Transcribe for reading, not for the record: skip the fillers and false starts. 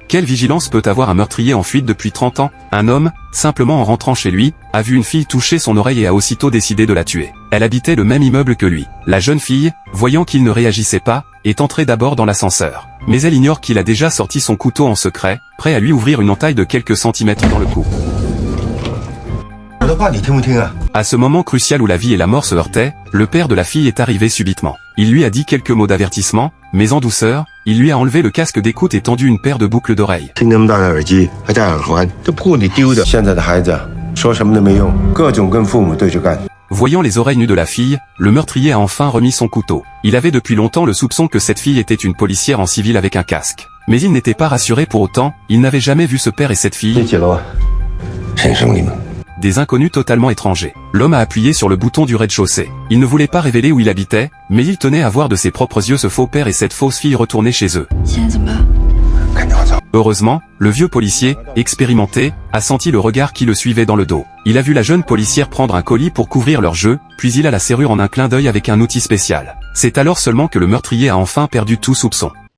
Quelle vigilance peut avoir un meurtrier en fuite depuis 30 ans? Un homme, simplement en rentrant chez lui, a vu une fille toucher son oreille et a aussitôt décidé de la tuer. Elle habitait le même immeuble que lui. La jeune fille, voyant qu'il ne réagissait pas, est entrée d'abord dans l'ascenseur. Mais elle ignore qu'il a déjà sorti son couteau en secret, prêt à lui ouvrir une entaille de quelques centimètres dans le cou. À ce moment crucial où la vie et la mort se heurtaient, le père de la fille est arrivé subitement. Il lui a dit quelques mots d'avertissement, mais en douceur, il lui a enlevé le casque d'écoute et tendu une paire de boucles d'oreilles. Voyant les oreilles nues de la fille, le meurtrier a enfin remis son couteau. Il avait depuis longtemps le soupçon que cette fille était une policière en civil avec un casque. Mais il n'était pas rassuré pour autant, il n'avait jamais vu ce père et cette fille. Des inconnus totalement étrangers. L'homme a appuyé sur le bouton du rez-de-chaussée. Il ne voulait pas révéler où il habitait, mais il tenait à voir de ses propres yeux ce faux père et cette fausse fille retourner chez eux. Heureusement, le vieux policier, expérimenté, a senti le regard qui le suivait dans le dos. Il a vu la jeune policière prendre un colis pour couvrir leur jeu, puis il a la serrure en un clin d'œil avec un outil spécial. C'est alors seulement que le meurtrier a enfin perdu tout soupçon.